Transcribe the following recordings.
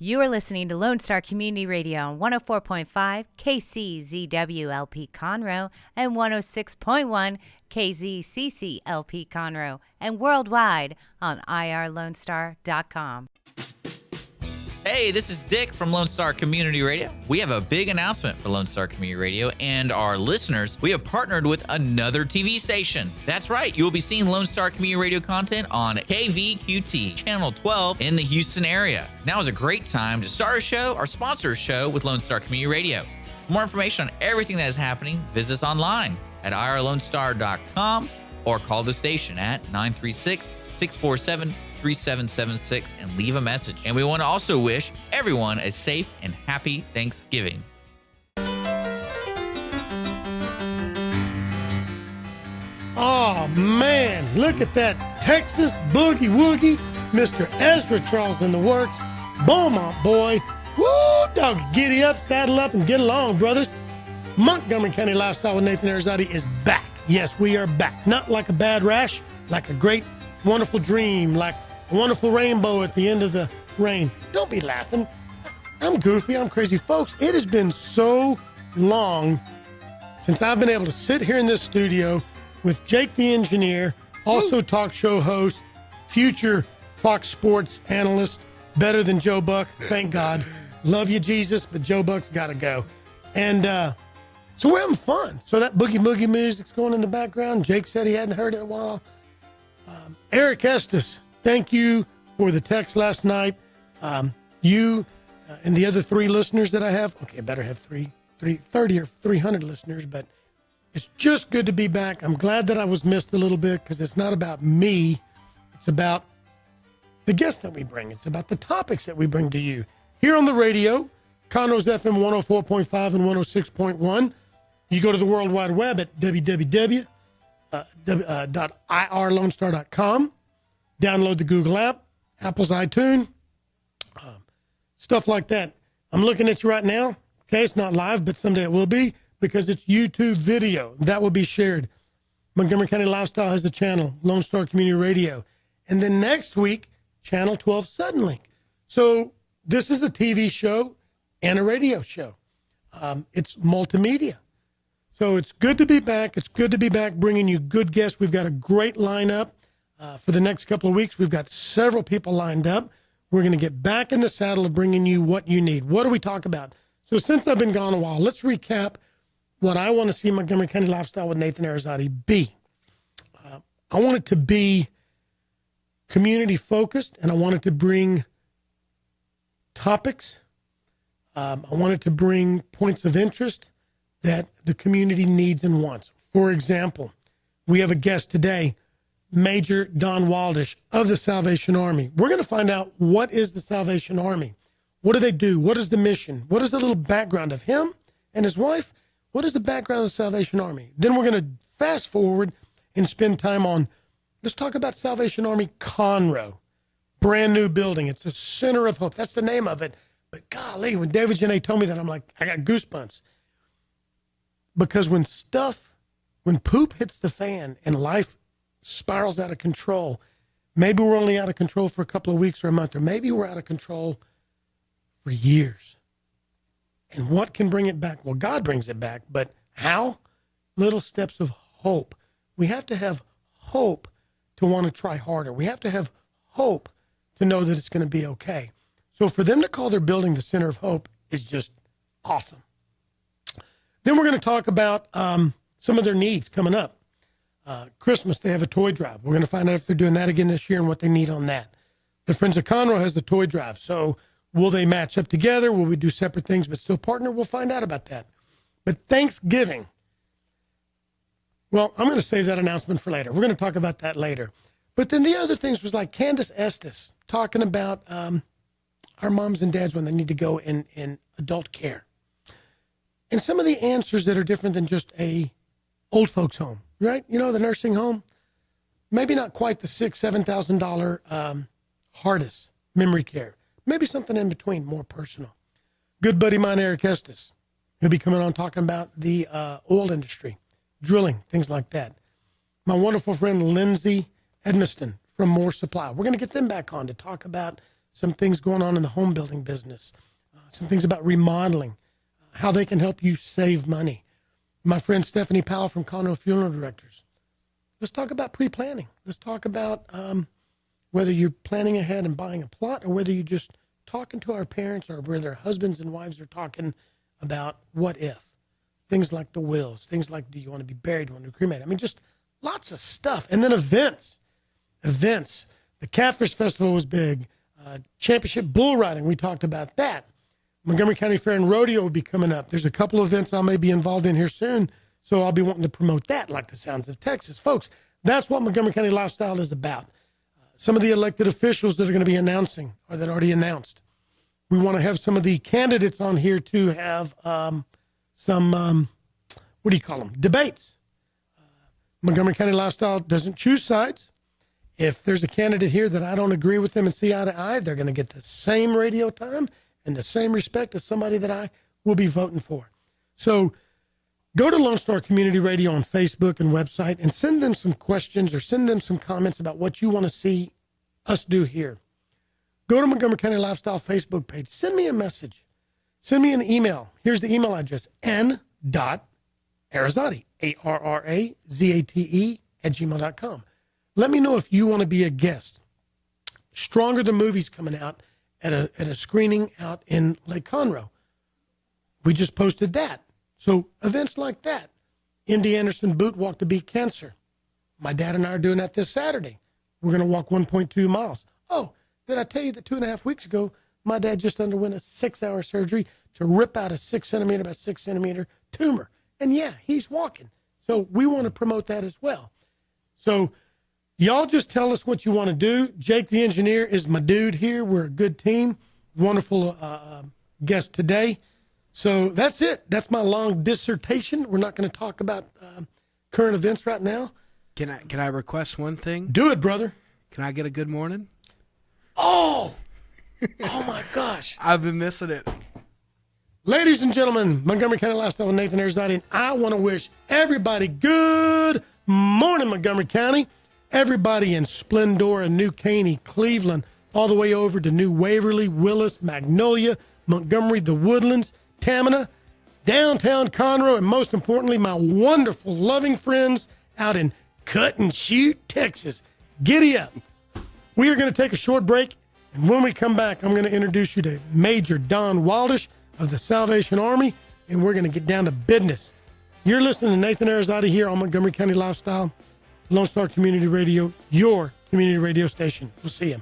You are listening to Lone Star Community Radio on 104.5 KCZWLP Conroe and 106.1 KZCCLP Conroe and worldwide on irlonestar.com. Hey, this is Dick from Lone Star Community Radio. We have a big announcement for Lone Star Community Radio and our listeners. We have partnered with another TV station. That's right, you will be seeing Lone Star Community Radio content on KVQT, Channel 12 in the Houston area. Now is a great time to start a show or sponsor a show with Lone Star Community Radio. For more information on everything that is happening, visit us online at irlonestar.com or call the station at 936-647-3776 and leave a message. And we want to also wish everyone a safe and happy Thanksgiving. Oh man, look at that Texas boogie woogie, Mr. Ezra Charles in the works. Beaumont boy, woo dog, giddy up, saddle up, and get along, brothers. Montgomery County Lifestyle with Nathan Arrazate is back. Yes, we are back. Not like a bad rash, like a great, wonderful dream, like a wonderful rainbow at the end of the rain. Don't be laughing. I'm goofy. I'm crazy. Folks, it has been so long since I've been able to sit here in this studio with Jake the engineer, also talk show host, future Fox Sports analyst, better than Joe Buck. Thank God. Love you, Jesus, but Joe Buck's got to go. And so we're having fun. So that boogie-moogie music's going in the background. Jake said he hadn't heard it in a while. Eric Estes, thank you for the text last night. You and the other three listeners that I have. Okay, I better have 30 or 300 listeners, but it's just good to be back. I'm glad that I was missed a little bit because it's not about me. It's about the guests that we bring. It's about the topics that we bring to you. Here on the radio, Conroe's FM 104.5 and 106.1. You go to the World Wide Web at www.irlonestar.com. Download the Google app, Apple's iTunes, stuff like that. I'm looking at you right now. Okay, it's not live, but someday it will be because it's YouTube video. That will be shared. Montgomery County Lifestyle has the channel, Lone Star Community Radio. And then next week, Channel 12 Suddenlink. So this is a TV show and a radio show. It's multimedia. So it's good to be back. It's good to be back bringing you good guests. We've got a great lineup for the next couple of weeks. We've got several people lined up. We're going to get back in the saddle of bringing you what you need. What do we talk about? So since I've been gone a while, let's recap what I want to see Montgomery County Lifestyle with Nathan Arrazate be. I want it to be community focused, and I want it to bring topics. I want it to bring points of interest that the community needs and wants. For example, we have a guest today, Major Don Wildish of the Salvation Army. We're going to find out what is the Salvation Army. What do they do? What is the mission? What is the little background of him and his wife? What is the background of the Salvation Army? Then we're going to fast forward and spend time on, let's talk about Salvation Army Conroe. Brand new building. It's a center of hope. That's the name of it. But golly, when David Jenette told me that, I'm like, I got goosebumps. Because when poop hits the fan and life spirals out of control, maybe we're only out of control for a couple of weeks or a month, or maybe we're out of control for years. And what can bring it back? Well, God brings it back, but how? Little steps of hope. We have to have hope to want to try harder. We have to have hope to know that it's going to be okay. So for them to call their building the Center of Hope is just awesome. Then we're going to talk about some of their needs coming up. Christmas, they have a toy drive. We're going to find out if they're doing that again this year and what they need on that. The Friends of Conroe has the toy drive. So will they match up together? Will we do separate things but still partner? We'll find out about that. But Thanksgiving, well, I'm going to save that announcement for later. We're going to talk about that later. But then the other things was like Candace Estes talking about our moms and dads when they need to go in adult care. And some of the answers that are different than just a old folks home, right? You know, the nursing home, maybe not quite the $6,000, $7,000 hardest memory care. Maybe something in between, more personal. Good buddy of mine, Eric Estes, he'll be coming on talking about the oil industry, drilling, things like that. My wonderful friend, Lindsay Edmiston from Moore Supply. We're going to get them back on to talk about some things going on in the home building business, some things about remodeling, how they can help you save money. My friend Stephanie Powell from Conroe Funeral Directors. Let's talk about pre-planning. Let's talk about whether you're planning ahead and buying a plot, or whether you're just talking to our parents, or where their husbands and wives are talking about what if. Things like the wills, things like, do you want to be buried, do you want to be cremated? I mean, just lots of stuff. And then events. The Catfish Festival was big. Championship bull riding, we talked about that. Montgomery County Fair and Rodeo will be coming up. There's a couple of events I may be involved in here soon, so I'll be wanting to promote that, like the Sounds of Texas. Folks, that's what Montgomery County Lifestyle is about. Some of the elected officials that are going to be announcing, or that already announced. We want to have some of the candidates on here to have some, debates. Montgomery County Lifestyle doesn't choose sides. If there's a candidate here that I don't agree with them and see eye to eye, they're going to get the same radio time and the same respect as somebody that I will be voting for. So go to Lone Star Community Radio on Facebook and website and send them some questions, or send them some comments about what you want to see us do here. Go to Montgomery County Lifestyle Facebook page. Send me a message. Send me an email. Here's the email address, N.Arrazate, ARRAZATE @gmail.com. Let me know if you want to be a guest. Stronger the Movies coming out at a screening out in Lake Conroe. We just posted that. So events like that. MD Anderson Boot Walk to Beat Cancer. My dad and I are doing that this Saturday. We're going to walk 1.2 miles. Oh, did I tell you that 2.5 weeks ago, my dad just underwent a 6-hour surgery to rip out a 6 centimeter by 6 centimeter tumor. And yeah, he's walking. So we want to promote that as well. So y'all just tell us what you want to do. Jake, the engineer, is my dude here. We're a good team. Wonderful guest today. So that's it. That's my long dissertation. We're not going to talk about current events right now. Can I request one thing? Do it, brother. Can I get a good morning? Oh my gosh. I've been missing it. Ladies and gentlemen, Montgomery County Lifestyle with Nathan Arrazate, and I want to wish everybody good morning, Montgomery County. Everybody in Splendora, New Caney, Cleveland, all the way over to New Waverly, Willis, Magnolia, Montgomery, the Woodlands, Tamina, downtown Conroe, and most importantly, my wonderful, loving friends out in Cut and Shoot, Texas. Giddy up. We are going to take a short break, and when we come back, I'm going to introduce you to Major Don Wildish of the Salvation Army, and we're going to get down to business. You're listening to Nathan Arrazate here on Montgomery County Lifestyle, Lone Star Community Radio, your community radio station. We'll see you.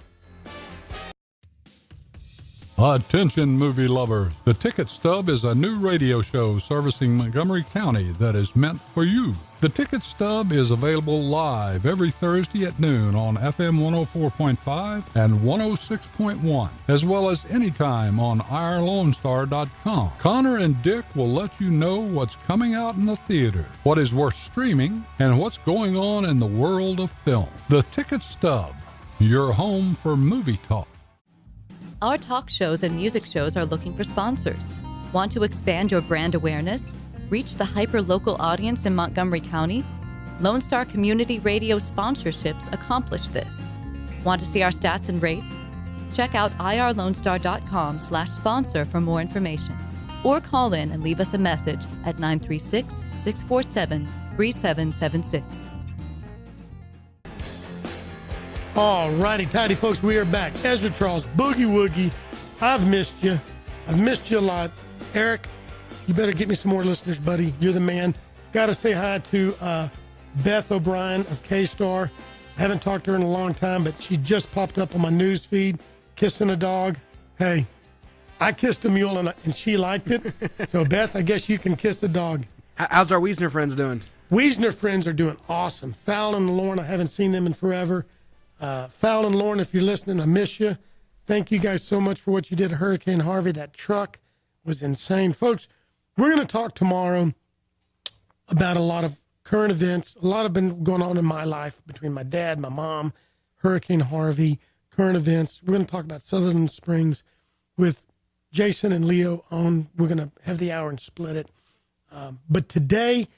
Attention movie lovers, The Ticket Stub is a new radio show servicing Montgomery County that is meant for you. The Ticket Stub is available live every Thursday at noon on FM 104.5 and 106.1, as well as anytime on OurLoneStar.com. Connor and Dick will let you know what's coming out in the theater, what is worth streaming, and what's going on in the world of film. The Ticket Stub, your home for movie talk. Our talk shows and music shows are looking for sponsors. Want to expand your brand awareness? Reach the hyper-local audience in Montgomery County? Lone Star Community Radio sponsorships accomplish this. Want to see our stats and rates? Check out irlonestar.com/sponsor for more information. Or call in and leave us a message at 936-647-3776. All righty, tidy folks, we are back. Ezra Charles, Boogie Woogie, I've missed you. I've missed you a lot. Eric, you better get me some more listeners, buddy. You're the man. Got to say hi to Beth O'Brien of K-Star. I haven't talked to her in a long time, but she just popped up on my news feed, kissing a dog. Hey, I kissed a mule and she liked it. So, Beth, I guess you can kiss the dog. How's our Wiesner friends doing? Wiesner friends are doing awesome. Fallon and Lauren, I haven't seen them in forever. Fallon and Lauren, if you're listening, I miss you. Thank you guys so much for what you did to Hurricane Harvey. That truck was insane. Folks, we're going to talk tomorrow about a lot of current events. A lot have been going on in my life between my dad, my mom, Hurricane Harvey, current events. We're going to talk about Sutherland Springs with Jason and Leo on. We're going to have the hour and split it. But today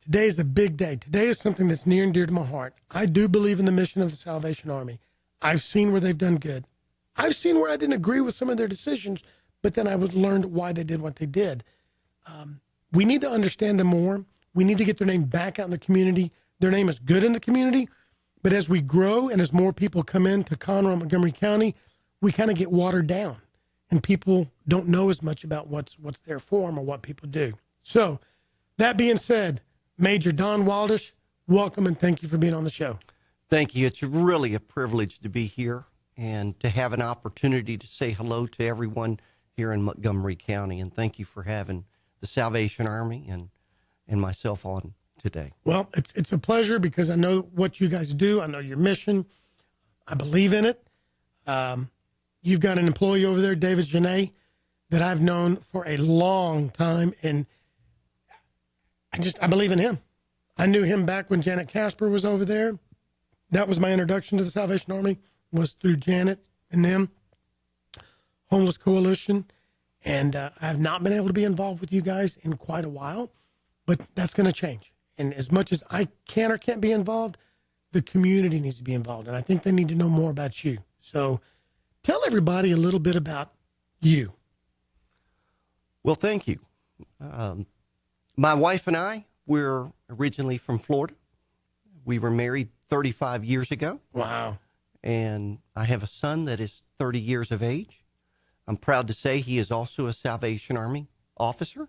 is a big day. Today is something that's near and dear to my heart. I do believe in the mission of the Salvation Army. I've seen where they've done good. I've seen where I didn't agree with some of their decisions, but then I learned why they did what they did. We need to understand them more. We need to get their name back out in the community. Their name is good in the community, but as we grow and as more people come into Conroe and Montgomery County, we kind of get watered down, and people don't know as much about what's there for them or what people do. So, that being said, Major Don Wildish, welcome and thank you for being on the show. Thank you. It's really a privilege to be here and to have an opportunity to say hello to everyone here in Montgomery County. And thank you for having the Salvation Army and myself on today. Well, it's a pleasure because I know what you guys do. I know your mission. I believe in it. You've got an employee over there, David Jenette, that I've known for a long time, and I believe in him. I knew him back when Janet Casper was over there. That was my introduction to the Salvation Army, was through Janet and them, Homeless Coalition. And I have not been able to be involved with you guys in quite a while, but that's going to change. And as much as I can or can't be involved, the community needs to be involved. And I think they need to know more about you. So tell everybody a little bit about you. Well, thank you. My wife and I, we're originally from Florida. We were married 35 years ago. Wow. And I have a son that is 30 years of age. I'm proud to say he is also a Salvation Army officer.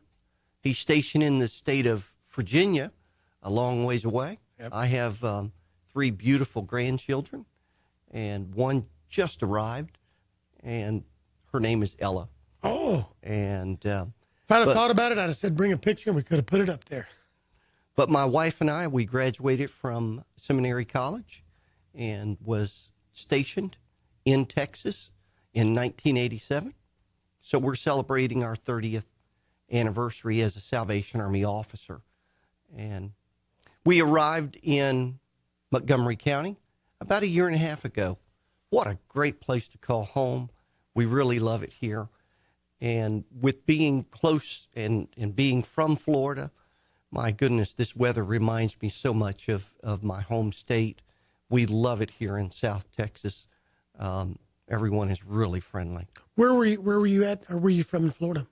He's stationed in the state of Virginia, a long ways away. Yep. I have 3 beautiful grandchildren, and one just arrived, and her name is Ella. Oh. And if I'd have thought about it, I'd have said bring a picture, and we could have put it up there. But my wife and I, we graduated from seminary college and was stationed in Texas in 1987. So we're celebrating our 30th anniversary as a Salvation Army officer. And we arrived in Montgomery County about 1.5 years ago. What a great place to call home. We really love it here. And with being close and being from Florida, my goodness, this weather reminds me so much of my home state. We love it here in South Texas. Everyone is really friendly. Where were you at, or were you from in Florida?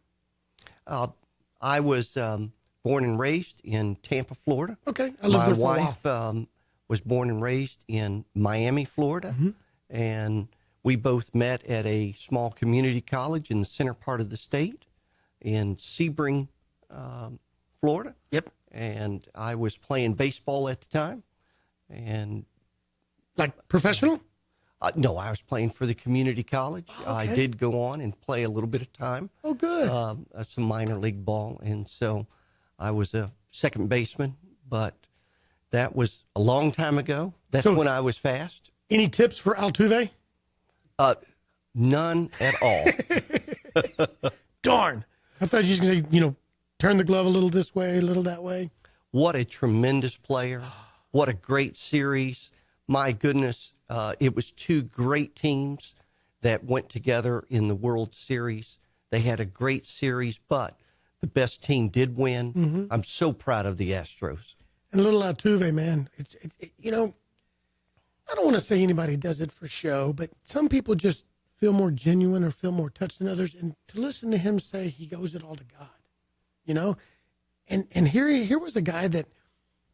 I was born and raised in Tampa, Florida. Okay, I lived there for a while. My wife was born and raised in Miami, Florida, mm-hmm. and we both met at a small community college in the center part of the state in Sebring, Florida. Yep. And I was playing baseball at the time, and like professional. No, I was playing for the community college. Okay. I did go on and play a little bit of time. Oh, good. Some minor league ball. And so I was a second baseman, but that was a long time ago. That's when I was fast. Any tips for Altuve? None at all. Darn. I thought you were going to say, turn the glove a little this way, a little that way. What a tremendous player. What a great series. My goodness. It was 2 great teams that went together in the World Series. They had a great series, but the best team did win. Mm-hmm. I'm so proud of the Astros. And little Altuve, man, it's I don't want to say anybody does it for show, but some people just feel more genuine or feel more touched than others. And to listen to him say he owes it all to God, and here was a guy that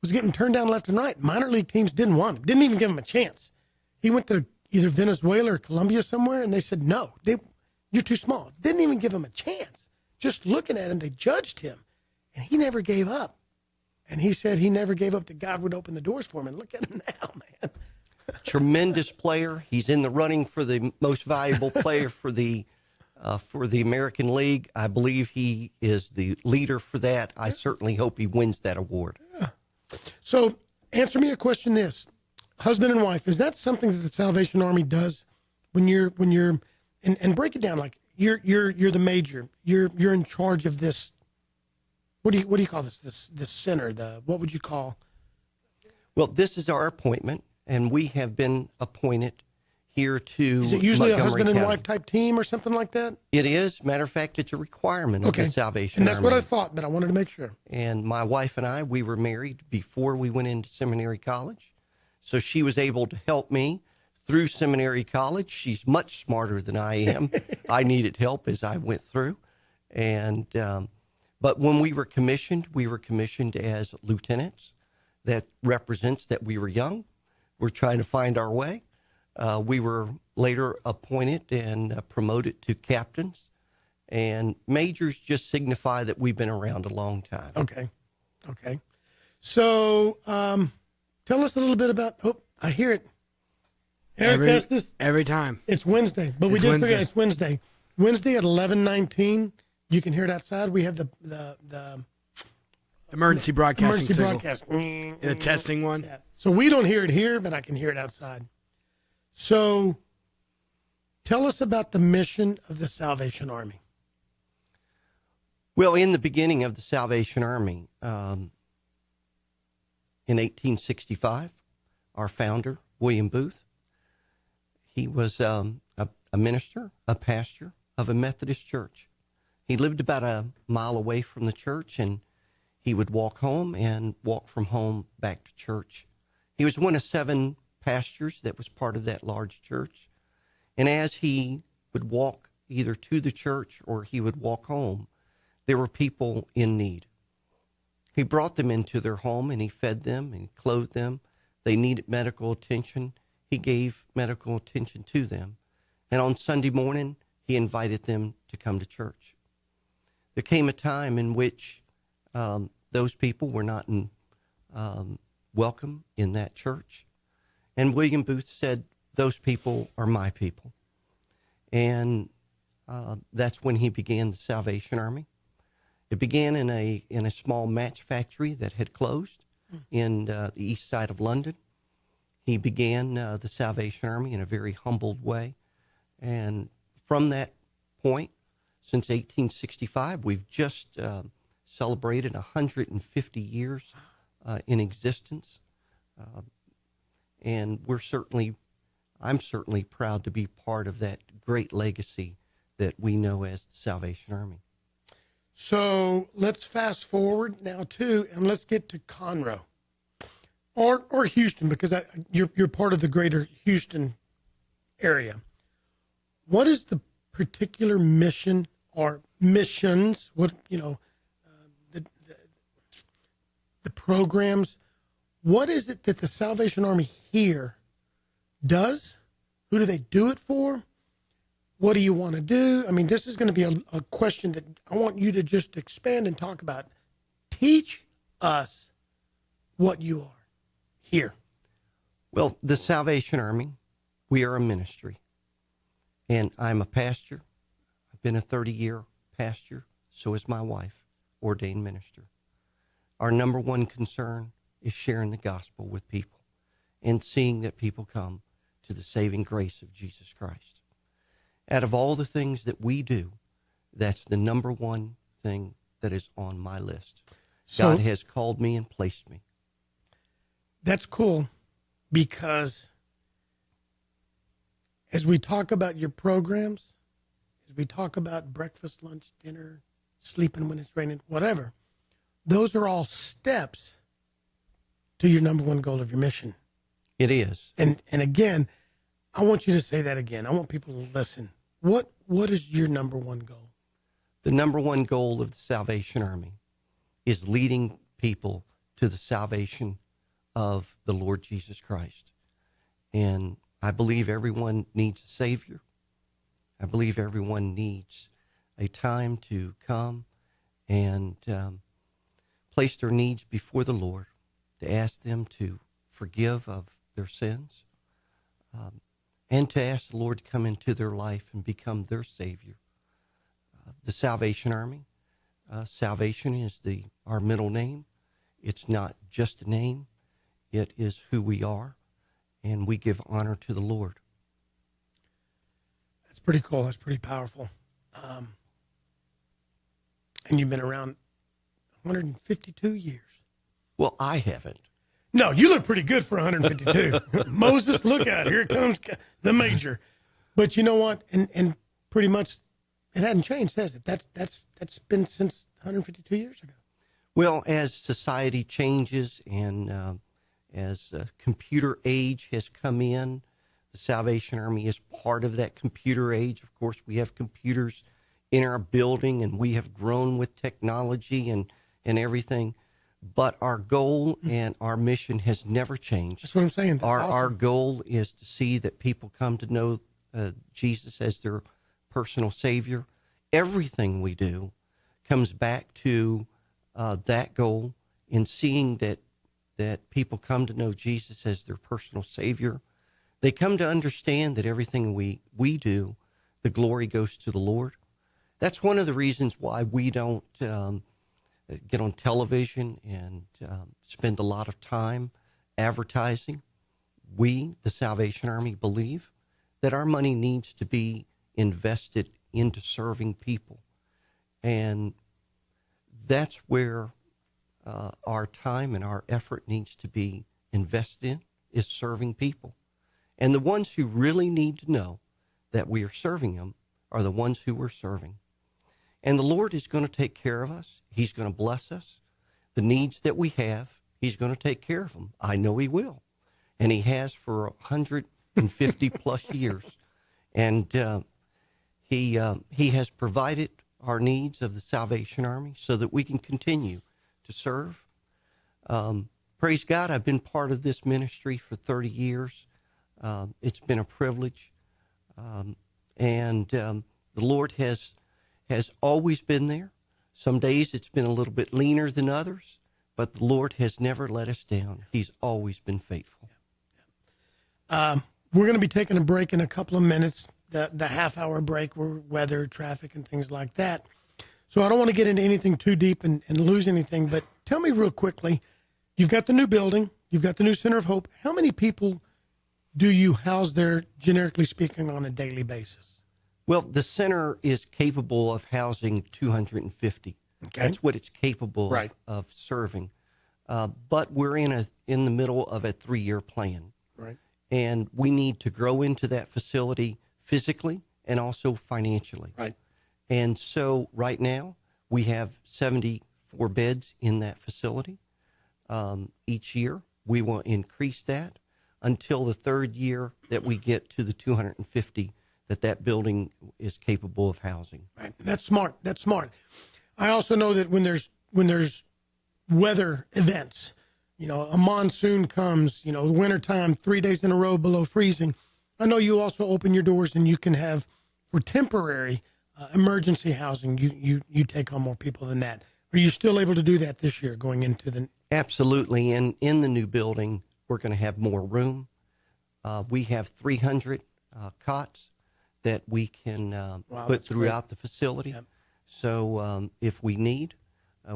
was getting turned down left and right. Minor league teams didn't want him, didn't even give him a chance. He went to either Venezuela or Colombia somewhere, and they said, no, you're too small. Didn't even give him a chance. Just looking at him, they judged him, and he never gave up. And he said he never gave up that God would open the doors for him. And look at him now, man. Tremendous player. He's in the running for the most valuable player for the American League. I believe he is the leader for that. I certainly hope he wins that award. Yeah. So answer me a question this. Husband and wife, is that something that the Salvation Army does when you're and break it down, like you're the major, you're in charge of this. What do you call this center? What would you call? Well, this is our appointment, and we have been appointed here to. Is it usually Montgomery a husband County. and wife type team or something like that? It is. Matter of fact, it's a requirement of the Salvation and that's Army. what I thought, but I wanted to make sure. And my wife and I, we were married before we went into seminary college. So she was able to help me through seminary college. She's much smarter than I am. I needed help as I went through. And but when we were commissioned as lieutenants. That represents that we were young. We're trying to find our way. We were later appointed and promoted to captains. And majors just signify that we've been around a long time. Okay. So tell us a little bit about, I hear it. Eric Estes, Every time. it's Wednesday, but we It's did Wednesday. forget it's Wednesday. Wednesday at 11:19, you can hear it outside. We have the Emergency broadcasting emergency signal. broadcast. The testing one. Yeah. So we don't hear it here, but I can hear it outside. So tell us about the mission of the Salvation Army. Well, in the beginning of the Salvation Army, in 1865, our founder, William Booth, he was a minister, a pastor of a Methodist church. He lived about a mile away from the church, and he would walk home and walk from home back to church. He was one of 7 pastors that was part of that large church. And as he would walk either to the church or he would walk home, there were people in need. He brought them into their home and he fed them and clothed them. They needed medical attention. He gave medical attention to them. And on Sunday morning, he invited them to come to church. There came a time in which those people were not welcome in that church. And William Booth said, those people are my people. And that's when he began the Salvation Army. It began in a small match factory that had closed in the east side of London. He began the Salvation Army in a very humbled way. And from that point, since 1865, we've just celebrated 150 years in existence. And I'm certainly proud to be part of that great legacy that we know as the Salvation Army. So let's fast forward now too, and let's get to Conroe or Houston, because you're part of the greater Houston area. What is the particular mission or missions? What the programs? What is it that the Salvation Army here does? Who do they do it for? What do you want to do? I mean, this is going to be a question that I want you to just expand and talk about. Teach us what you are here. Well, the Salvation Army, we are a ministry. And I'm a pastor. I've been a 30-year pastor. So is my wife, ordained minister. Our number one concern is sharing the gospel with people and seeing that people come to the saving grace of Jesus Christ. Out of all the things that we do, that's the number one thing that is on my list. God has called me and placed me. That's cool, because as we talk about your programs, as we talk about breakfast, lunch, dinner, sleeping when it's raining, whatever, those are all steps to your number one goal of your mission. It is. And again, I want you to say that again. I want people to listen. What is your number one goal? The number one goal of the Salvation Army is leading people to the salvation of the Lord Jesus Christ. And I believe everyone needs a Savior. I believe everyone needs a time to come and place their needs before the Lord, to ask them to forgive of their sins, and to ask the Lord to come into their life and become their Savior. The Salvation Army, salvation is our middle name. It's not just a name. It is who we are, and we give honor to the Lord. That's pretty cool. That's pretty powerful. And you've been around 152 years. Well, I haven't. No, you look pretty good for 152. Moses, look out. Here comes the major. But you know what? And pretty much it hadn't changed, has it? That's been since 152 years ago. Well, as society changes and as computer age has come in, The Salvation Army is part of that computer age. Of course, we have computers in our building, and we have grown with technology and everything. But our goal and our mission has never changed. That's what I'm saying. That's Our awesome. goal is to see that people come to know Jesus as their personal Savior. Everything we do comes back to that goal in seeing that people come to know Jesus as their personal Savior. They come to understand that everything we do, the glory goes to the Lord. That's one of the reasons why we don't get on television and spend a lot of time advertising. We, the Salvation Army, believe that our money needs to be invested into serving people. And that's where our time and our effort needs to be invested in, is serving people. And the ones who really need to know that we are serving them are the ones who we're serving. And the Lord is going to take care of us. He's going to bless us. The needs that we have, He's going to take care of them. I know He will. And He has for 150 plus years. And He has provided our needs of the Salvation Army so that we can continue to serve. Praise God, I've been part of this ministry for 30 years. It's been a privilege. And the Lord has always been there. Some days it's been a little bit leaner than others, but the Lord has never let us down. He's always been faithful. We're going to be taking a break in a couple of minutes, the half-hour break where weather, traffic, and things like that. So I don't want to get into anything too deep and lose anything, but tell me real quickly, you've got the new building, you've got the new Center of Hope. How many people do you house there, generically speaking, on a daily basis? Well, the center is capable of housing 250. Okay. That's what it's capable Right. of serving. But we're in the middle of a 3-year plan. Right. And we need to grow into that facility physically and also financially. Right. And so right now we have 74 beds in that facility. Each year we will increase that until the third year that we get to the 250 that building is capable of housing. Right. That's smart. That's smart. I also know that when there's weather events, a monsoon comes, wintertime, 3 days in a row below freezing. I know you also open your doors and you can have, for temporary emergency housing, you take on more people than that. Are you still able to do that this year going into the... Absolutely. And in the new building, we're going to have more room. We have 300 cots that we can put throughout the facility. Yep. So if we need,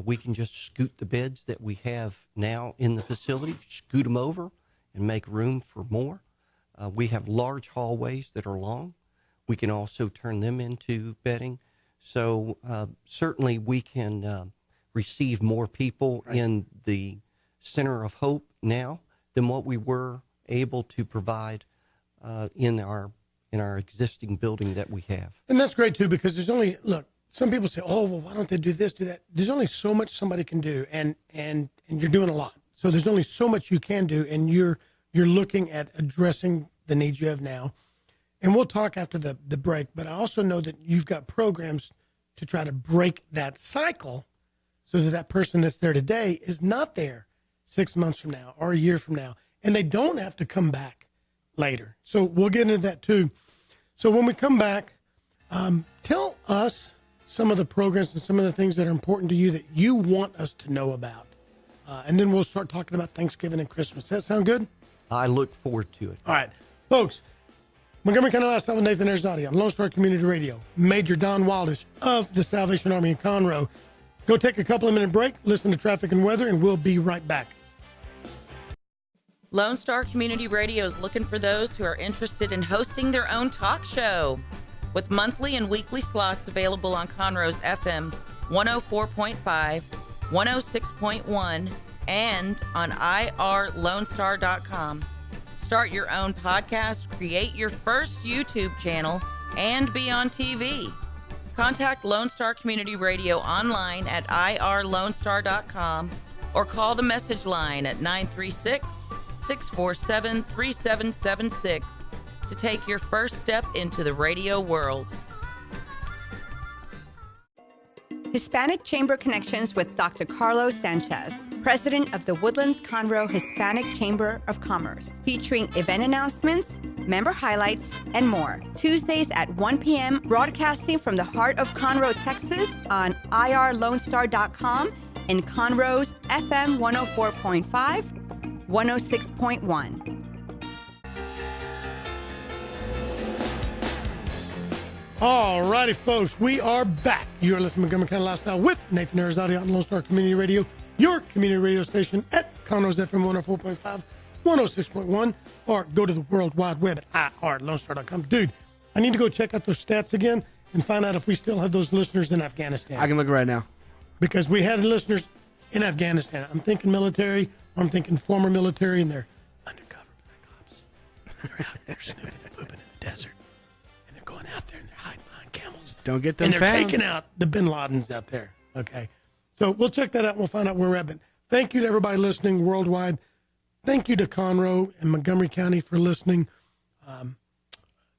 we can just scoot the beds that we have now in the facility, scoot them over and make room for more. We have large hallways that are long. We can also turn them into bedding. So certainly we can receive more people in the Center of Hope now than what we were able to provide in our existing building that we have. And that's great too, because there's only, look, some people say, oh, well, why don't they do this, do that? There's only so much somebody can do, and you're doing a lot. So there's only so much you can do, and you're looking at addressing the needs you have now. And we'll talk after the break, but I also know that you've got programs to try to break that cycle so that person that's there today is not there 6 months from now or a year from now, and they don't have to come back later. So we'll get into that too. So when we come back, tell us some of the programs and some of the things that are important to you that you want us to know about. And then we'll start talking about Thanksgiving and Christmas. Does that sound good? I look forward to it. All right. Folks, Montgomery County Lifestyle with Nathan Arrazate on Lone Star Community Radio. Major Don Wildish of the Salvation Army in Conroe. Go take a couple of minute break, listen to traffic and weather, and we'll be right back. Lone Star Community Radio is looking for those who are interested in hosting their own talk show. With monthly and weekly slots available on Conroe's FM 104.5, 106.1, and on irlonestar.com. Start your own podcast, create your first YouTube channel, and be on TV. Contact Lone Star Community Radio online at irlonestar.com or call the message line at 936-647-3776. to take your first step into the radio world. Hispanic Chamber Connections with Dr. Carlos Sanchez, President of the Woodlands Conroe Hispanic Chamber of Commerce, featuring event announcements, member highlights, and more. Tuesdays at 1 p.m., broadcasting from the heart of Conroe, Texas on irlonestar.com and Conroe's FM 104.5, 106.1. All righty, folks, we are back. You're listening to Montgomery County Lifestyle with Nathan Arrazate on Lone Star Community Radio, your community radio station at Conroe's FM 104.5, 106.1, or go to the World Wide Web at irlonestar.com. Dude, I need to go check out those stats again and find out if we still have those listeners in Afghanistan. I can look right now. Because we had listeners in Afghanistan. I'm thinking military, or I'm thinking former military, and they're undercover black ops. They're out there snooping and pooping in the desert. And they're going out there and they're hiding behind camels. Don't get them And they're found. taking out the bin Ladens out there. Okay. So we'll check that out and we'll find out where we're at. But thank you to everybody listening worldwide. Thank you to Conroe and Montgomery County for listening.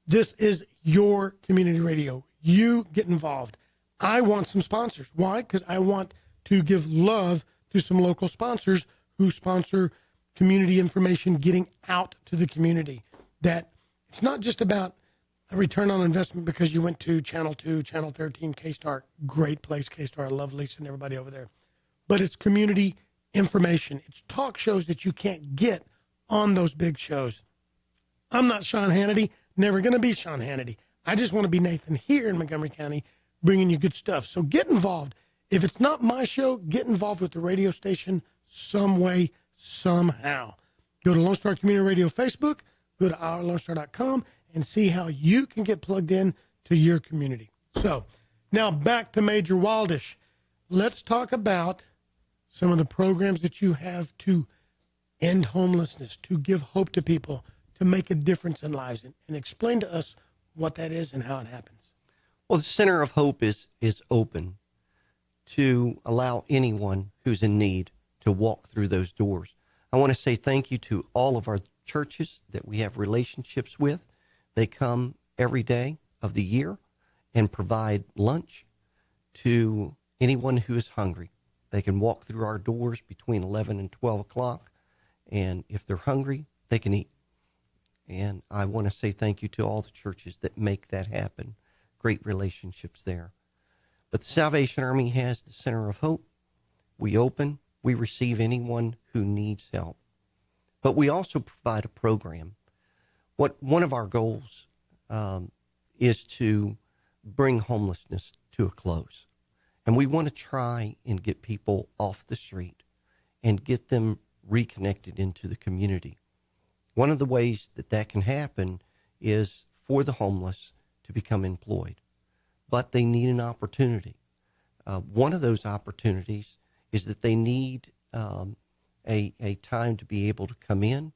This is your community radio. You get involved. I want some sponsors. Why? Because I want to give love to some local sponsors who sponsor community information getting out to the community. That it's not just about a return on investment because you went to Channel 2, Channel 13, K-Star. Great place, K-Star. I love Lisa and everybody over there. But it's community information. It's talk shows that you can't get on those big shows. I'm not Sean Hannity, never going to be Sean Hannity. I just want to be Nathan here in Montgomery County, bringing you good stuff. So get involved. If it's not my show, get involved with the radio station some way, somehow. Go to Lone Star Community Radio Facebook, go to ourlonestar.com, and see how you can get plugged in to your community. So now back to Major Wildish. Let's talk about some of the programs that you have to end homelessness, to give hope to people, to make a difference in lives, and explain to us what that is and how it happens. Well, the Center of Hope is open to allow anyone who's in need to walk through those doors. I want to say thank you to all of our churches that we have relationships with. They come every day of the year and provide lunch to anyone who is hungry. They can walk through our doors between 11 and 12 o'clock, and if they're hungry, they can eat. And I want to say thank you to all the churches that make that happen. Great relationships there. But the Salvation Army has the Center of Hope. We open, we receive anyone who needs help. But we also provide a program. One of our goals is to bring homelessness to a close. And we want to try and get people off the street and get them reconnected into the community. One of the ways that can happen is for the homeless to become employed, but they need an opportunity. One of those opportunities is that they need a time to be able to come in,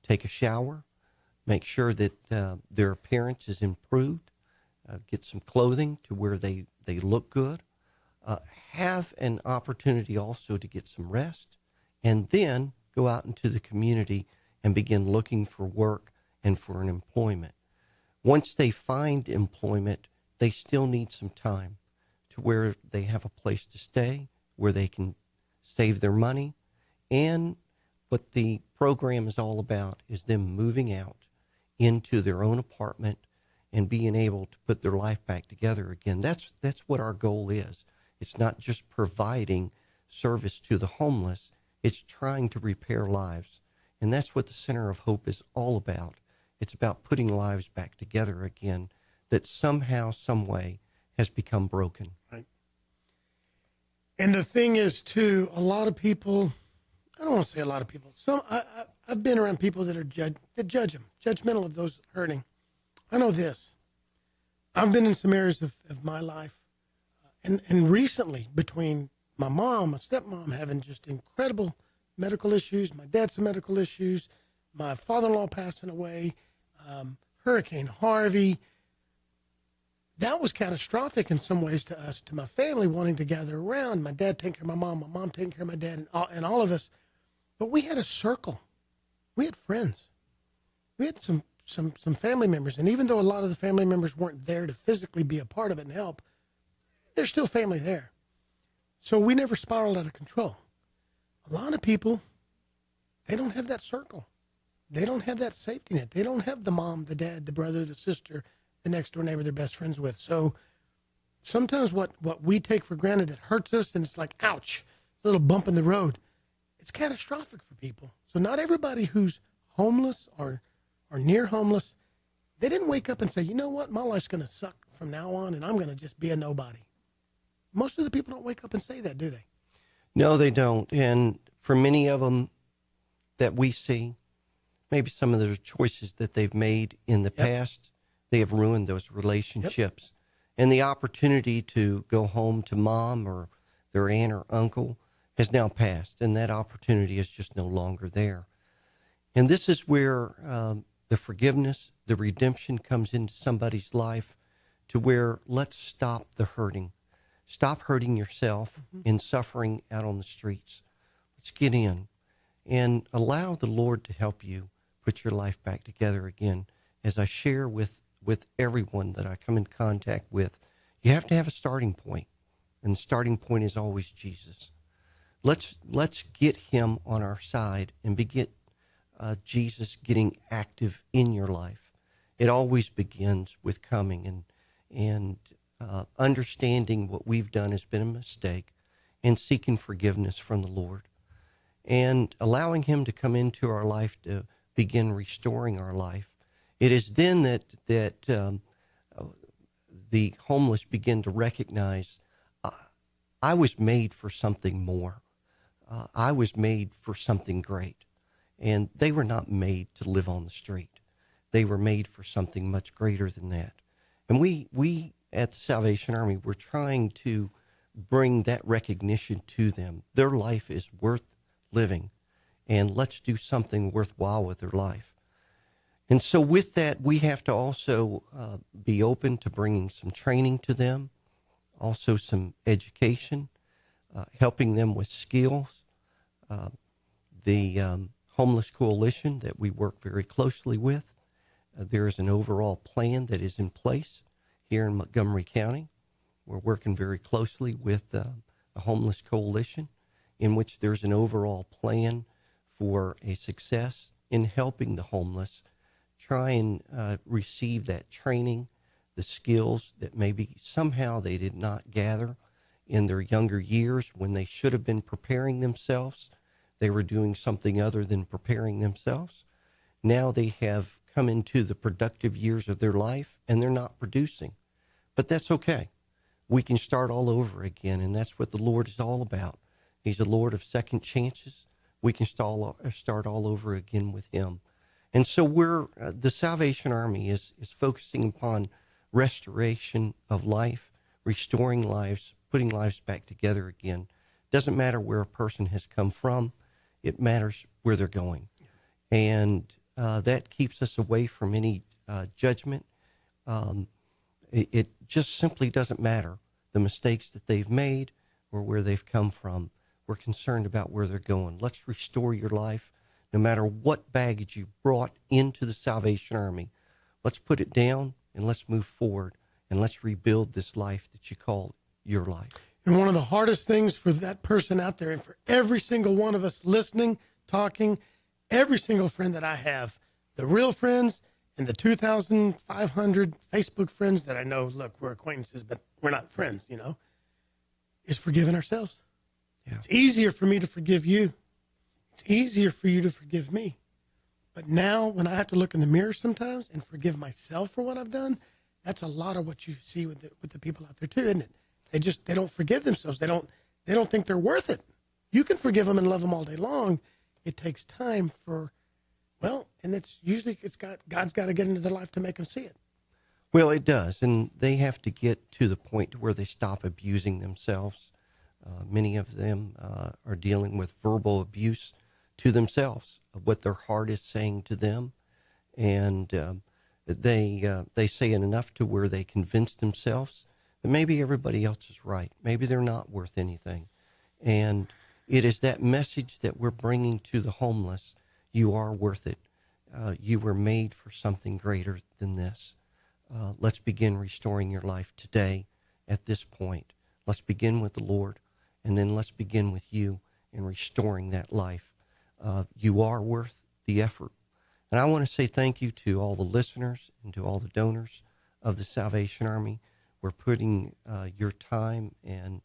take a shower, make sure that their appearance is improved, get some clothing to where they look good, have an opportunity also to get some rest, and then go out into the community and begin looking for work and for an employment. Once they find employment, they still need some time to where they have a place to stay, where they can save their money. And what the program is all about is them moving out into their own apartment and being able to put their life back together again. That's what our goal is. It's not just providing service to the homeless, it's trying to repair lives. And that's what the Center of Hope is all about. It's about putting lives back together again that somehow, some way has become broken. Right. And the thing is, too, a lot of people, I don't want to say a lot of people, I've been around people that judge them, judgmental of those hurting. I know this. I've been in some areas of my life, and recently, between my mom, my stepmom having just incredible medical issues, my dad some medical issues, my father-in-law passing away, Hurricane Harvey. That was catastrophic in some ways to us, to my family wanting to gather around, my dad taking care of my mom taking care of my dad, and all of us. But we had a circle. We had friends. We had some some family members. And even though a lot of the family members weren't there to physically be a part of it and help, there's still family there. So we never spiraled out of control. A lot of people, they don't have that circle. They don't have that safety net. They don't have the mom, the dad, the brother, the sister, the next door neighbor they're best friends with. So sometimes what we take for granted that hurts us, and it's like, ouch, a little bump in the road, it's catastrophic for people. So not everybody who's homeless or near homeless, they didn't wake up and say, you know what, my life's going to suck from now on and I'm going to just be a nobody. Most of the people don't wake up and say that, do they? No, they don't. And for many of them that we see, maybe some of the choices that they've made in the past, they have ruined those relationships. And the opportunity to go home to mom or their aunt or uncle has now passed, and that opportunity is just no longer there. And this is where the forgiveness, the redemption comes into somebody's life, to where let's stop the hurting. Stop hurting yourself and suffering out on the streets. Let's get in and allow the Lord to help you put your life back together again. As I share with everyone that I come in contact with, you have to have a starting point, and the starting point is always Jesus. Let's get him on our side and begin Jesus getting active in your life. It always begins with coming and understanding what we've done has been a mistake, and seeking forgiveness from the Lord, and allowing him to come into our life to begin restoring our life. It is then that the homeless begin to recognize, I was made for something more. I was made for something great. And they were not made to live on the street. They were made for something much greater than that. And we at the Salvation Army, we're trying to bring that recognition to them. Their life is worth living, and let's do something worthwhile with their life. And so with that, we have to also be open to bringing some training to them, also some education, helping them with skills. The Homeless Coalition that we work very closely with, there is an overall plan that is in place here in Montgomery County. We're working very closely with the Homeless Coalition, in which there's an overall plan for a success in helping the homeless try and receive that training, the skills that maybe somehow they did not gather in their younger years when they should have been preparing themselves. They were doing something other than preparing themselves. Now they have come into the productive years of their life and they're not producing. But that's okay. We can start all over again, and that's what the Lord is all about. He's a Lord of second chances. We can start all over again with him. And so the Salvation Army is focusing upon restoration of life, restoring lives, putting lives back together again. Doesn't matter where a person has come from. It matters where they're going. And that keeps us away from any judgment. It just simply doesn't matter the mistakes that they've made or where they've come from. We're concerned about where they're going. Let's restore your life. No matter what baggage you brought into the Salvation Army, let's put it down and let's move forward and let's rebuild this life that you call your life. And one of the hardest things for that person out there, and for every single one of us listening, talking, every single friend that I have, the real friends and the 2,500 Facebook friends that I know, look, we're acquaintances, but we're not friends, is forgiving ourselves. Yeah. It's easier for me to forgive you. It's easier for you to forgive me. But now when I have to look in the mirror sometimes and forgive myself for what I've done, that's a lot of what you see with the people out there too, isn't it? They don't forgive themselves. They don't think they're worth it. You can forgive them and love them all day long. It takes time and it's usually God's got to get into their life to make them see it. Well, it does, and they have to get to the point where they stop abusing themselves. Many of them are dealing with verbal abuse to themselves of what their heart is saying to them, and they say it enough to where they convince themselves that maybe everybody else is right. Maybe they're not worth anything. And it is that message that we're bringing to the homeless. You are worth it. you were made for something greater than this. Let's begin restoring your life today at this point. Let's begin with the Lord, and then let's begin with you in restoring that life. You are worth the effort. And I want to say thank you to all the listeners and to all the donors of the Salvation Army. We're putting your time and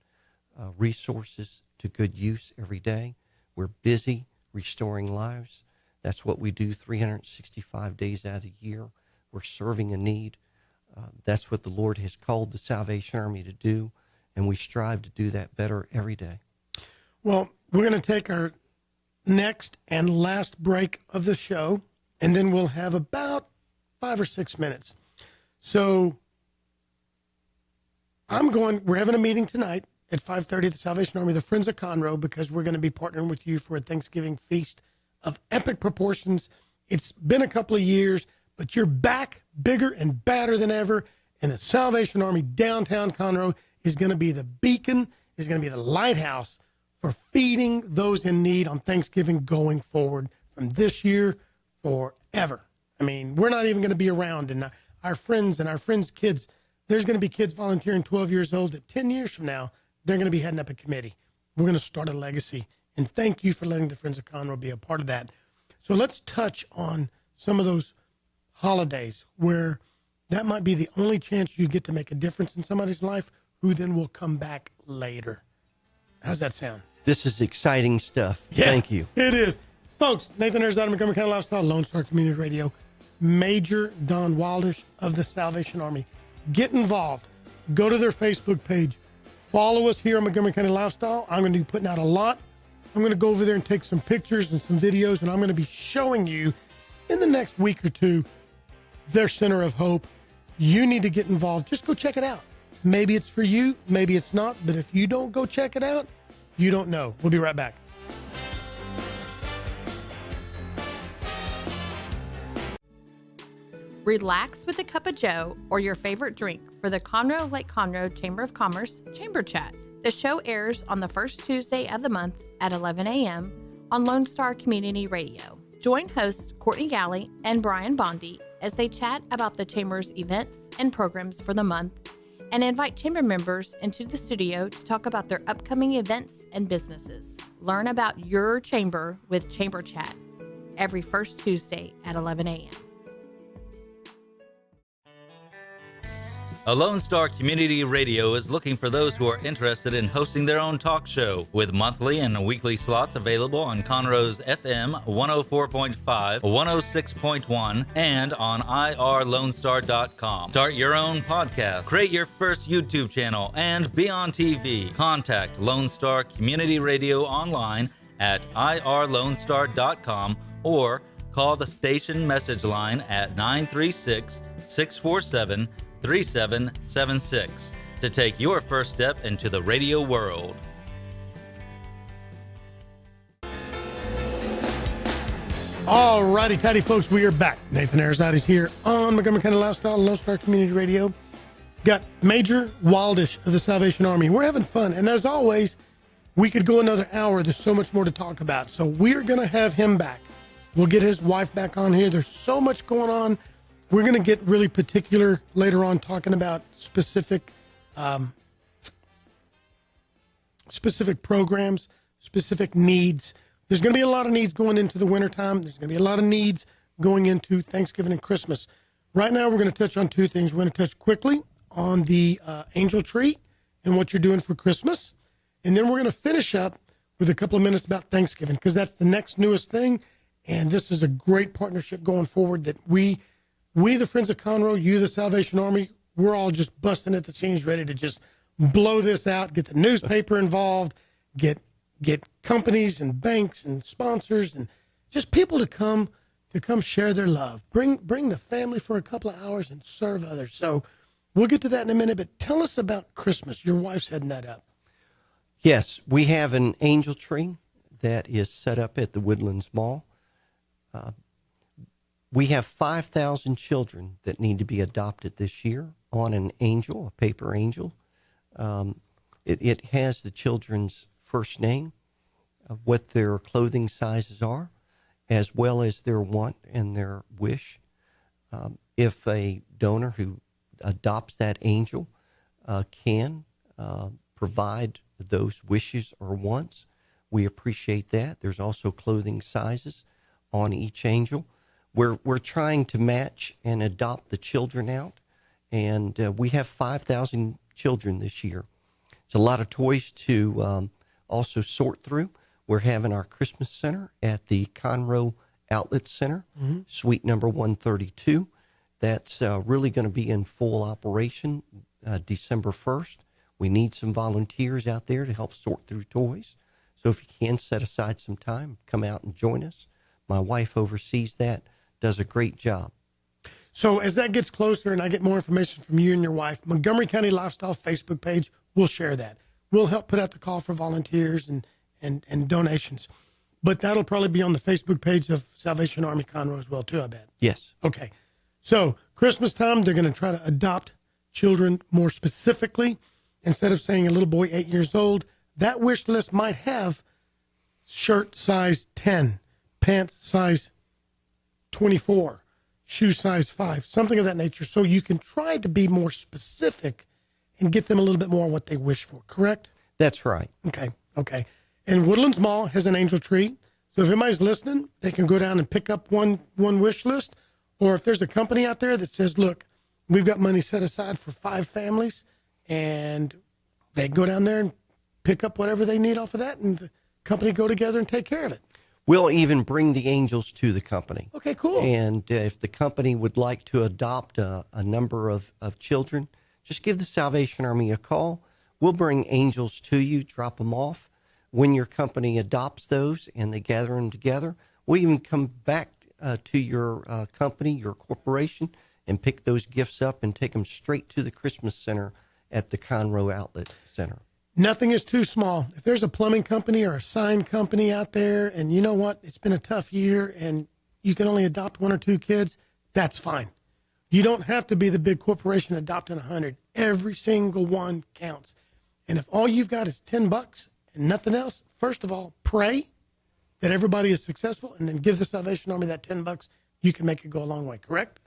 resources to good use every day. We're busy restoring lives. That's what we do 365 days out of the year. We're serving a need. That's what the Lord has called the Salvation Army to do, and we strive to do that better every day. Well, we're going to take our next and last break of the show, and then we'll have about 5 or 6 minutes. So we're having a meeting tonight at 5:30 at the Salvation Army, the Friends of Conroe, because we're going to be partnering with you for a Thanksgiving feast of epic proportions. It's been a couple of years, but you're back bigger and badder than ever, and the Salvation Army downtown Conroe is going to be the beacon, is going to be the lighthouse for feeding those in need on Thanksgiving going forward from this year forever. I mean, we're not even going to be around, and our friends and our friends' kids, there's going to be kids volunteering 12 years old that 10 years from now, they're going to be heading up a committee. We're going to start a legacy, and thank you for letting the Friends of Conroe be a part of that. So let's touch on some of those holidays where that might be the only chance you get to make a difference in somebody's life who then will come back later. How's that sound? This is exciting stuff. Yeah, Thank you. It is. Folks, Nathan Arrazate, Montgomery County Lifestyle, Lone Star Community Radio, Major Don Wildish of the Salvation Army. Get involved. Go to their Facebook page. Follow us here on Montgomery County Lifestyle. I'm going to be putting out a lot. I'm going to go over there and take some pictures and some videos, and I'm going to be showing you in the next week or two their Center of Hope. You need to get involved. Just go check it out. Maybe it's for you, maybe it's not, but if you don't go check it out, you don't know. We'll be right back. Relax with a cup of joe or your favorite drink for the Conroe Lake Conroe Chamber of Commerce Chamber Chat. The show airs on the first Tuesday of the month at 11 a.m. on Lone Star Community Radio. Join hosts Courtney Galley and Brian Bondi as they chat about the Chamber's events and programs for the month and invite Chamber members into the studio to talk about their upcoming events and businesses. Learn about your Chamber with Chamber Chat every first Tuesday at 11 a.m. A Lone Star Community Radio is looking for those who are interested in hosting their own talk show, with monthly and weekly slots available on Conroe's FM 104.5, 106.1, and on irlonestar.com. Start your own podcast, create your first YouTube channel, and be on TV. Contact Lone Star Community Radio online at irlonestar.com or call the station message line at 936-647-3776 to take your first step into the radio world. All righty, tidy folks, we are back. Nathan Arrazate is here on Montgomery County Lifestyle, Lone Star Community Radio. Got Major Wildish of the Salvation Army. We're having fun, and as always, we could go another hour. There's so much more to talk about, so we're going to have him back. We'll get his wife back on here. There's so much going on. We're going to get really particular later on, talking about specific programs, specific needs. There's going to be a lot of needs going into the wintertime. There's going to be a lot of needs going into Thanksgiving and Christmas. Right now, we're going to touch on two things. We're going to touch quickly on the angel tree and what you're doing for Christmas. And then we're going to finish up with a couple of minutes about Thanksgiving, because that's the next newest thing. And this is a great partnership going forward that we, the Friends of Conroe, you, the Salvation Army, we're all just busting at the seams, ready to just blow this out, get the newspaper involved, get companies and banks and sponsors and just people to come share their love. Bring the family for a couple of hours and serve others. So we'll get to that in a minute, but tell us about Christmas. Your wife's heading that up. Yes, we have an angel tree that is set up at the Woodlands Mall. We have 5,000 children that need to be adopted this year on an angel, a paper angel. It has the children's first name, what their clothing sizes are, as well as their want and their wish. If a donor who adopts that angel can provide those wishes or wants, we appreciate that. There's also clothing sizes on each angel. We're trying to match and adopt the children out, and we have 5,000 children this year. It's a lot of toys to also sort through. We're having our Christmas center at the Conroe Outlet Center, suite number 132. That's really going to be in full operation December 1st. We need some volunteers out there to help sort through toys. So if you can set aside some time, come out and join us. My wife oversees that, does a great job. So as that gets closer and I get more information from you and your wife, Montgomery County Lifestyle Facebook page, we'll share that. We'll help put out the call for volunteers and donations. But that'll probably be on the Facebook page of Salvation Army Conroe as well, too, I bet. Yes. Okay. So Christmas time, they're going to try to adopt children more specifically. Instead of saying a little boy 8 years old, that wish list might have shirt size 10, pants size 24, shoe size 5, something of that nature. So you can try to be more specific and get them a little bit more what they wish for, correct? That's right. Okay. And Woodlands Mall has an angel tree. So if anybody's listening, they can go down and pick up one wish list. Or if there's a company out there that says, look, we've got money set aside for 5 families, and they go down there and pick up whatever they need off of that, and the company go together and take care of it. We'll even bring the angels to the company. Okay, cool. And if the company would like to adopt a number of children, just give the Salvation Army a call. We'll bring angels to you, drop them off. When your company adopts those and they gather them together, we'll even come back to your company, your corporation, and pick those gifts up and take them straight to the Christmas Center at the Conroe Outlet Center. Nothing is too small. If there's a plumbing company or a sign company out there, and you know what, it's been a tough year and you can only adopt 1 or 2 kids, that's fine. You don't have to be the big corporation adopting 100. Every single one counts. And if all you've got is $10 and nothing else, first of all, pray that everybody is successful, and then give the Salvation Army that $10. You can make it go a long way, correct?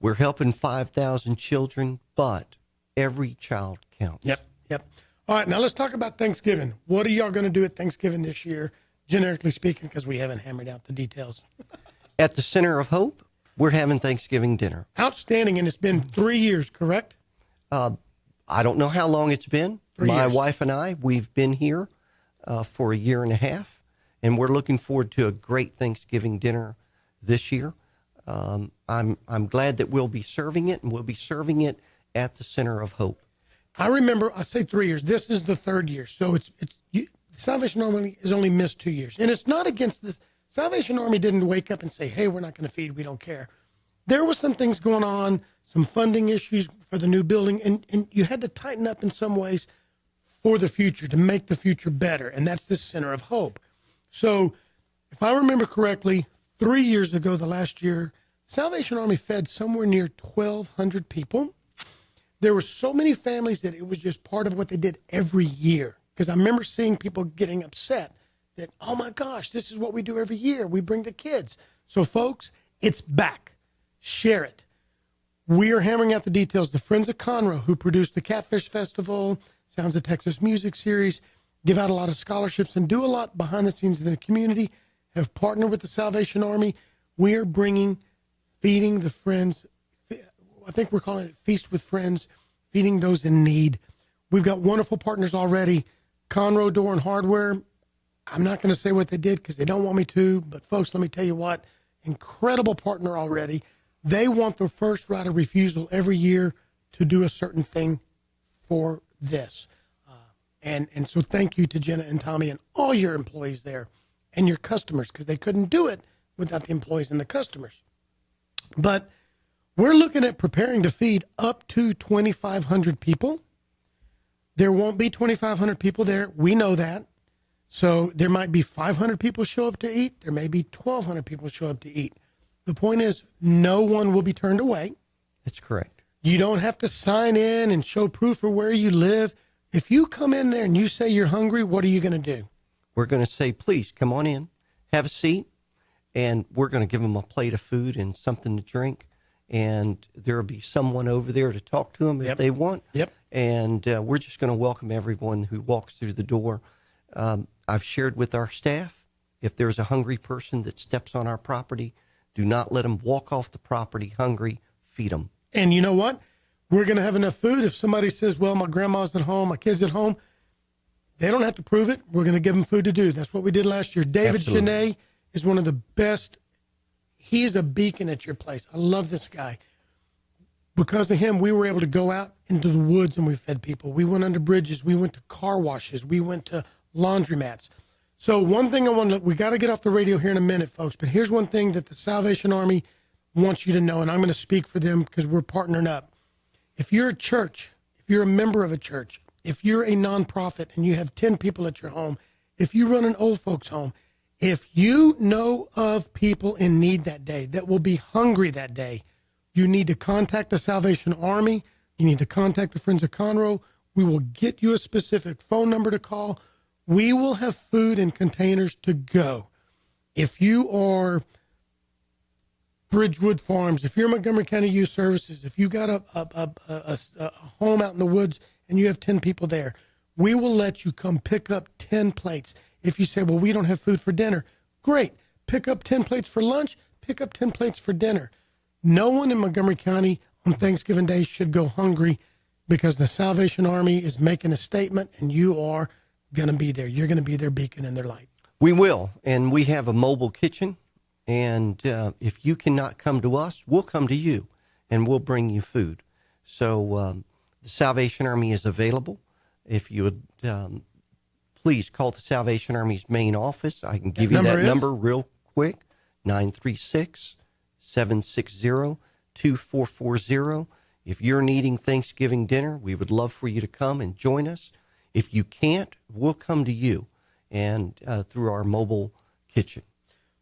We're helping 5,000 children, but every child counts. Yep. All right, now let's talk about Thanksgiving. What are y'all going to do at Thanksgiving this year, generically speaking, because we haven't hammered out the details? At the Center of Hope, we're having Thanksgiving dinner. Outstanding, and it's been 3 years, correct? I don't know how long it's been. 3 My years. wife and I, we've been here for a year and a half, and we're looking forward to a great Thanksgiving dinner this year. I'm glad that we'll be serving it, and we'll be serving it at the Center of Hope. I remember, I say 3 years. This is the 3rd year. So the Salvation Army has only missed 2 years. And it's not against this. Salvation Army didn't wake up and say, hey, we're not going to feed. We don't care. There was some things going on, some funding issues for the new building. And you had to tighten up in some ways for the future to make the future better. And that's the Center of Hope. So if I remember correctly, 3 years ago, the last year, Salvation Army fed somewhere near 1,200 people. There were so many families that it was just part of what they did every year. Because I remember seeing people getting upset that, oh my gosh, this is what we do every year. We bring the kids. So folks, it's back. Share it. We are hammering out the details. The Friends of Conroe, who produced the Catfish Festival, Sounds of Texas Music Series, give out a lot of scholarships and do a lot behind the scenes in the community, have partnered with the Salvation Army. We are bringing Feeding the Friends. I think we're calling it Feast with Friends, feeding those in need. We've got wonderful partners already. Conroe Door and Hardware. I'm not going to say what they did because they don't want me to, but folks, let me tell you what, incredible partner already. They want the first right of refusal every year to do a certain thing for this. And so thank you to Jenette and Tommy and all your employees there and your customers, because they couldn't do it without the employees and the customers. But we're looking at preparing to feed up to 2,500 people. There won't be 2,500 people there. We know that. So there might be 500 people show up to eat. There may be 1,200 people show up to eat. The point is, no one will be turned away. That's correct. You don't have to sign in and show proof of where you live. If you come in there and you say you're hungry, what are you going to do? We're going to say, please come on in, have a seat, and we're going to give them a plate of food and something to drink. And there will be someone over there to talk to them if they want. Yep. And we're just going to welcome everyone who walks through the door. I've shared with our staff, if there's a hungry person that steps on our property, do not let them walk off the property hungry. Feed them. And you know what? We're going to have enough food. If somebody says, well, my grandma's at home, my kid's at home, they don't have to prove it. We're going to give them food to do. That's what we did last year. David Jenette is one of the best. He is a beacon at your place. I love this guy. Because of him, we were able to go out into the woods and we fed people. We went under bridges. We went to car washes. We went to laundromats. So one thing we got to get off the radio here in a minute, folks, but here's one thing that the Salvation Army wants you to know, and I'm going to speak for them because we're partnering up. If you're a church, if you're a member of a church, if you're a nonprofit and you have 10 people at your home, if you run an old folks home, if you know of people in need that day that will be hungry that day, you need to contact the Salvation Army. You need to contact the Friends of Conroe. We will get you a specific phone number to call. We will have food in containers to go. If you are Bridgewood Farms, if you're Montgomery County Youth Services, if you got a home out in the woods and you have 10 people there, we will let you come pick up 10 plates. If you say, well, we don't have food for dinner, great. Pick up 10 plates for lunch, pick up 10 plates for dinner. No one in Montgomery County on Thanksgiving Day should go hungry because the Salvation Army is making a statement and you are going to be there. You're going to be their beacon and their light. We will, and we have a mobile kitchen, and if you cannot come to us, we'll come to you, and we'll bring you food. So the Salvation Army is available. If you would please call the Salvation Army's main office. I can give you that number real quick, 936-760-2440. If you're needing Thanksgiving dinner, we would love for you to come and join us. If you can't, we'll come to you and through our mobile kitchen.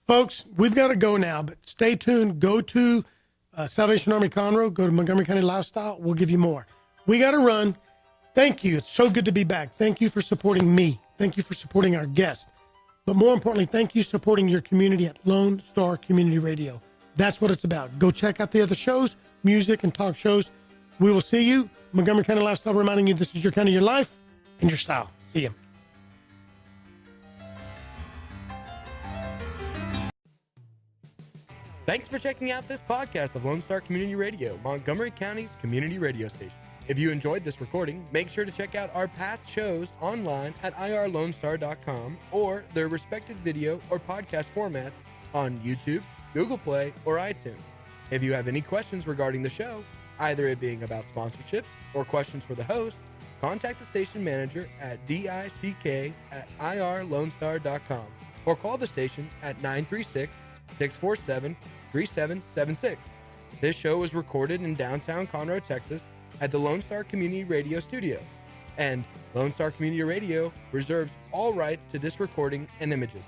Folks, we've got to go now, but stay tuned. Go to Salvation Army Conroe. Go to Montgomery County Lifestyle. We'll give you more. We got to run. Thank you. It's so good to be back. Thank you for supporting me. Thank you for supporting our guests. But more importantly, thank you for supporting your community at Lone Star Community Radio. That's what it's about. Go check out the other shows, music and talk shows. We will see you. Montgomery County Lifestyle reminding you this is your county, your life, and your style. See you. Thanks for checking out this podcast of Lone Star Community Radio, Montgomery County's community radio station. If you enjoyed this recording, make sure to check out our past shows online at irlonestar.com or their respective video or podcast formats on YouTube, Google Play, or iTunes. If you have any questions regarding the show, either it being about sponsorships or questions for the host, contact the station manager at dick@irlonestar.com or call the station at 936-647-3776. This show was recorded in downtown Conroe, Texas at the Lone Star Community Radio Studios, and Lone Star Community Radio reserves all rights to this recording and images.